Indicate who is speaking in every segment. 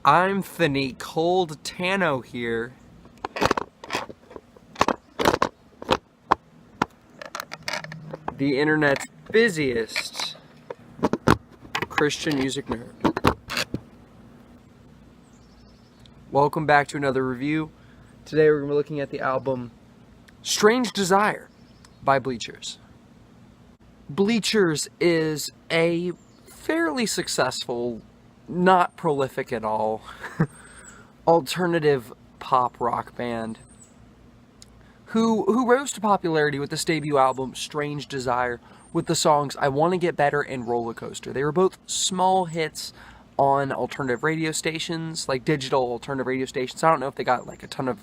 Speaker 1: I'm the Nicole Tano here. The internet's busiest Christian music nerd. Welcome back to another review. Today we're going to be looking at the album Strange Desire by Bleachers. Bleachers is a fairly successful, not prolific at all, alternative pop rock band who rose to popularity with this debut album, Strange Desire, with the songs I Want to Get Better and Roller Coaster. They were both small hits on alternative radio stations, like digital alternative radio stations. I don't know if they got like a ton of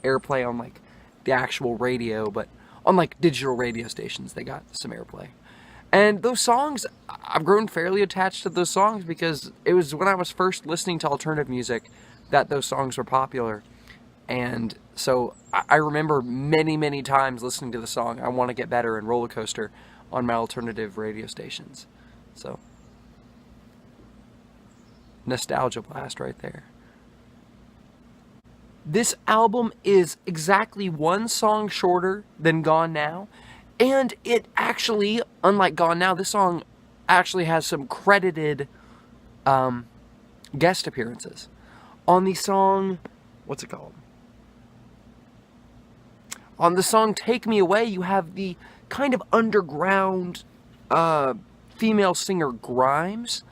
Speaker 1: airplay on like the actual radio, but on like digital radio stations they got some airplay. And those songs, I've grown fairly attached to those songs because it was when I was first listening to alternative music that those songs were popular. And so I remember many times listening to the song I Want to Get Better and Roller Coaster on my alternative radio stations. So, nostalgia blast right there. This album is exactly one song shorter than Gone Now. And it actually, unlike Gone Now, this song actually has some credited guest appearances. On the song, what's it called? On the song Take Me Away, you have the kind of underground female singer Grimes.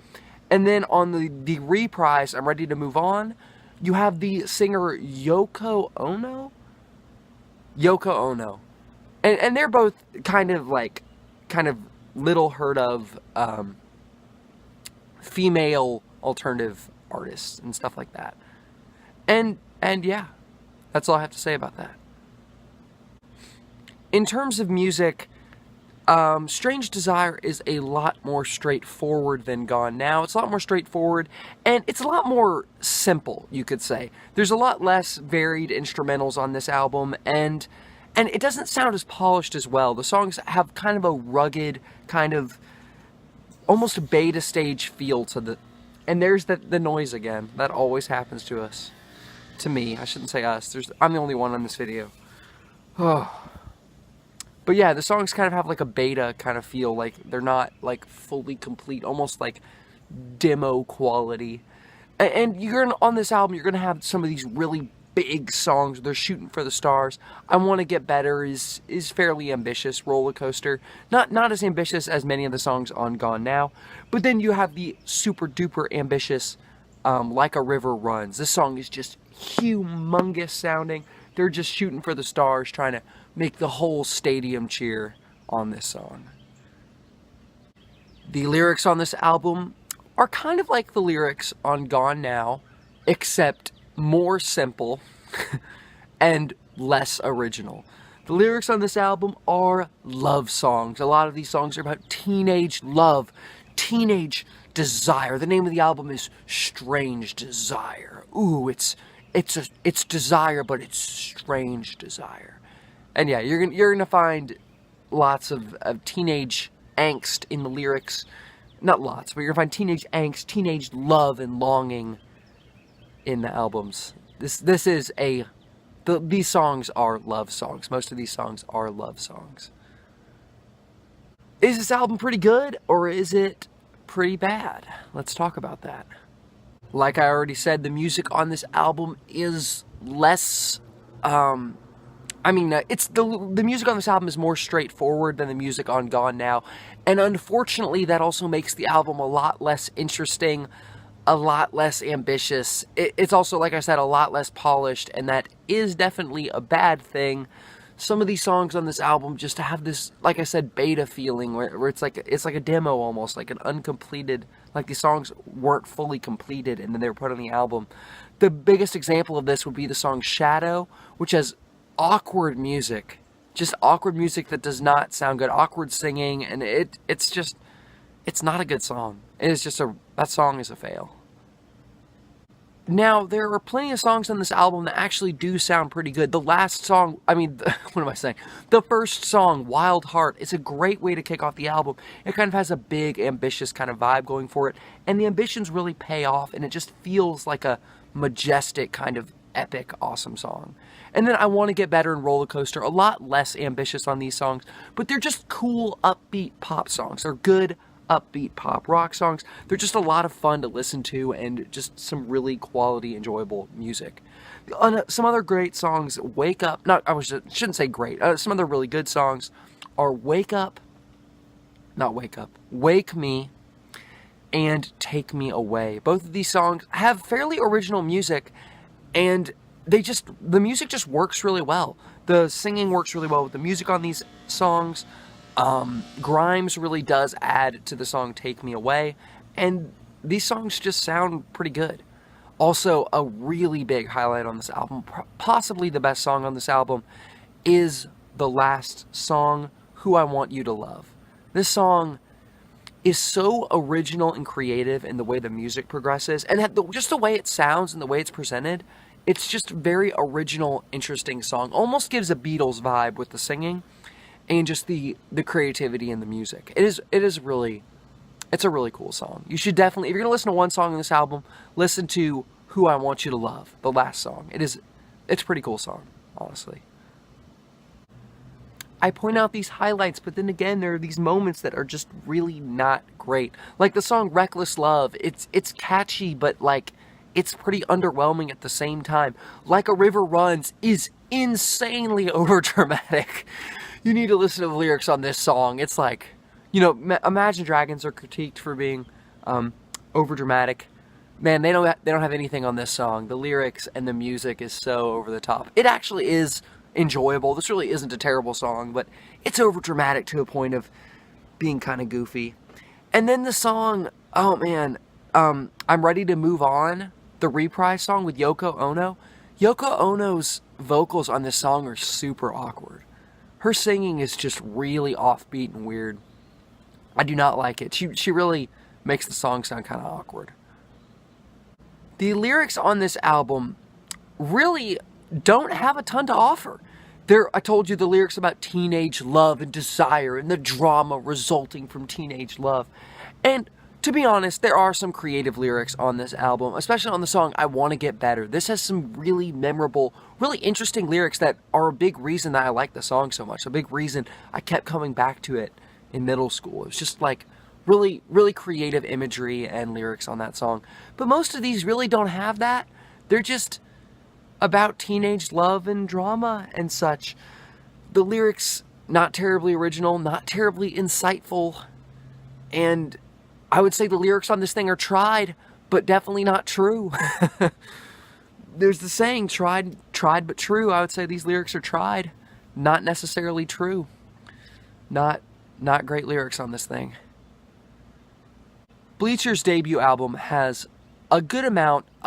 Speaker 1: And then on the reprise, I'm Ready to Move On, you have the singer Yoko Ono? Yoko Ono. And they're both kind of little heard of female alternative artists and stuff like that. And yeah, that's all I have to say about that. In terms of music, Strange Desire is a lot more straightforward than Gone Now. It's a lot more straightforward, and it's a lot more simple, you could say. There's a lot less varied instrumentals on this album, and it doesn't sound as polished as well. The songs have kind of a rugged, kind of almost a beta stage feel to the... And there's the noise again. That always happens to us. To me. I shouldn't say us. I'm the only one on this video. Oh. But yeah, the songs kind of have like a beta kind of feel. Like they're not like fully complete. Almost like demo quality. And on this album, you're going to have some of these really big songs. They're shooting for the stars. I Want to Get Better is fairly ambitious. Roller Coaster, not as ambitious as many of the songs on Gone Now, but then you have the super duper ambitious Like a River Runs. This song is just humongous sounding. They're just shooting for the stars, trying to make the whole stadium cheer on this song. The lyrics on this album are kind of like the lyrics on Gone Now, except more simple and less original. The lyrics on this album are love songs. A lot of these songs are about teenage love, teenage desire. The name of the album is Strange Desire. Ooh, it's desire, but it's strange desire. And yeah, you're gonna find lots of teenage angst in the lyrics. Not lots, but you're gonna find teenage angst, teenage love and longing in the albums. These songs are love songs. Most of these songs are love songs. Is this album pretty good, or is it pretty bad? Let's talk about that. Like I already said, the music on this album is less, the music on this album is more straightforward than the music on Gone Now, and unfortunately that also makes the album a lot less interesting, a lot less ambitious. It's also, like I said, a lot less polished, and that is definitely a bad thing. Some of these songs on this album just have this, like I said, beta feeling where it's like a demo almost, like an uncompleted, like these songs weren't fully completed and then they were put on the album. The biggest example of this would be the song Shadow, which has awkward music, just awkward music that does not sound good, awkward singing, and it's not a good song. That song is a fail. Now, there are plenty of songs on this album that actually do sound pretty good. The last song, I mean, what am I saying? The first song, Wild Heart, is a great way to kick off the album. It kind of has a big, ambitious kind of vibe going for it, and the ambitions really pay off, and it just feels like a majestic kind of epic, awesome song. And then I Want to Get Better and Roller Coaster, a lot less ambitious on these songs, but they're just cool, upbeat pop songs. They're good, upbeat pop rock songs. They're just a lot of fun to listen to and just some really quality, enjoyable music. Some other great songs, Wake Up, shouldn't say great, some other really good songs are Wake Up, not Wake Up, Wake Me, and Take Me Away. Both of these songs have fairly original music, and the music just works really well. The singing works really well with the music on these songs. Grimes really does add to the song Take Me Away, and these songs just sound pretty good. Also, a really big highlight on this album, possibly the best song on this album, is the last song, Who I Want You to Love. This song is so original and creative in the way the music progresses, and just the way it sounds and the way it's presented. It's just a very original, interesting song. Almost gives a Beatles vibe with the singing and just the creativity in the music. It's a really cool song. You should definitely, if you're gonna listen to one song in this album, listen to Who I Want You to Love, the last song. It's a pretty cool song, honestly. I point out these highlights, but then again, there are these moments that are just really not great. Like the song Reckless Love, it's catchy, but like, it's pretty underwhelming at the same time. Like a River Runs is insanely overdramatic. You need to listen to the lyrics on this song. It's like, Imagine Dragons are critiqued for being overdramatic. Man, they don't have anything on this song. The lyrics and the music is so over the top. It actually is enjoyable. This really isn't a terrible song, but it's overdramatic to a point of being kind of goofy. And then the song, oh man, I'm Ready to Move On, the reprise song with Yoko Ono. Yoko Ono's vocals on this song are super awkward. Her singing is just really offbeat and weird. I do not like it. She really makes the song sound kind of awkward. The lyrics on this album really don't have a ton to offer. I told you the lyrics about teenage love and desire and the drama resulting from teenage love. And to be honest, there are some creative lyrics on this album, especially on the song I Want to Get Better. This has some really memorable, really interesting lyrics that are a big reason that I like the song so much. A big reason I kept coming back to it in middle school. It was just like really, really creative imagery and lyrics on that song. But most of these really don't have that. They're just about teenage love and drama and such. The lyrics, not terribly original, not terribly insightful, and I would say the lyrics on this thing are tried, but definitely not true. There's the saying, tried but true. I would say these lyrics are tried, not necessarily true. Not great lyrics on this thing. Bleachers' debut album has a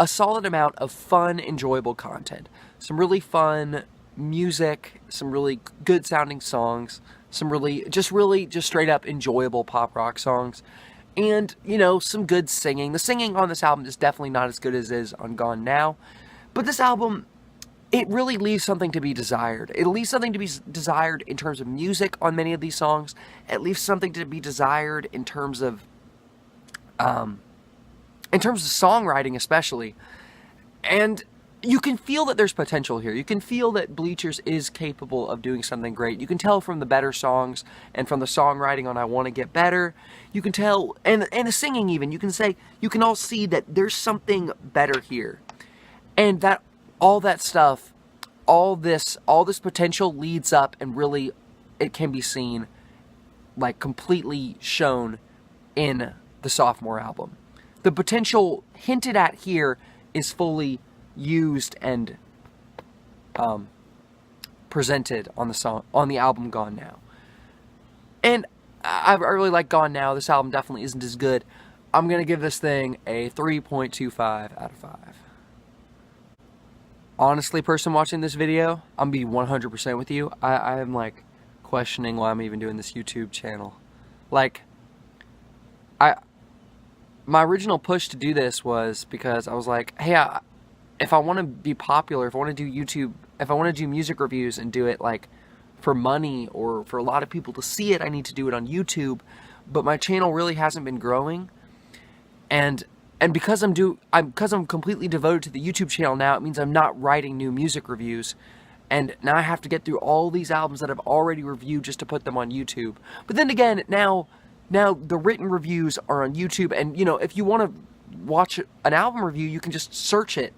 Speaker 1: solid amount of fun, enjoyable content. Some really fun music, some really good sounding songs, some really just straight up enjoyable pop rock songs. And, some good singing. The singing on this album is definitely not as good as it is on Gone Now. But this album, it really leaves something to be desired. It leaves something to be desired in terms of music on many of these songs. It leaves something to be desired in terms of songwriting especially. And you can feel that there's potential here. You can feel that Bleachers is capable of doing something great. You can tell from the better songs and from the songwriting on I Want to Get Better. You can tell, and the singing even, you can all see that there's something better here. And that all that stuff, all this potential leads up, and really it can be seen, like completely shown in the sophomore album. The potential hinted at here is fully used and presented on the album Gone Now. And I really like Gone Now. This album definitely isn't as good. I'm gonna give this thing a 3.25 out of 5. Honestly, person watching this video, I'm gonna be 100% with you. I am like questioning why I'm even doing this YouTube channel. Like, my original push to do this was because I was like, hey, if I want to be popular, if I want to do YouTube, if I want to do music reviews and do it like for money or for a lot of people to see it, I need to do it on YouTube. But my channel really hasn't been growing, and because I'm completely devoted to the YouTube channel now, it means I'm not writing new music reviews, and now I have to get through all these albums that I've already reviewed just to put them on YouTube. But then again, now the written reviews are on YouTube, and you know, if you want to watch an album review, you can just search it.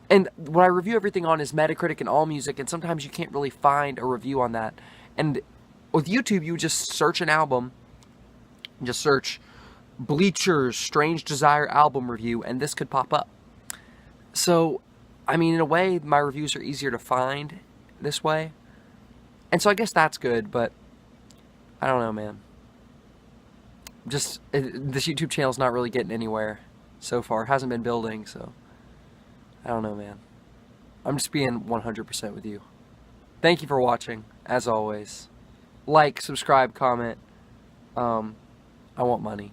Speaker 1: And what I review everything on is Metacritic and AllMusic, and sometimes you can't really find a review on that. And with YouTube, you would just search an album, just search Bleachers Strange Desire album review, and this could pop up. So, I mean, in a way, my reviews are easier to find this way. And so I guess that's good, but I don't know, man. This YouTube channel's not really getting anywhere so far. It hasn't been building, so I don't know, man. I'm just being 100% with you. Thank you for watching, as always. Like, subscribe, comment. I want money.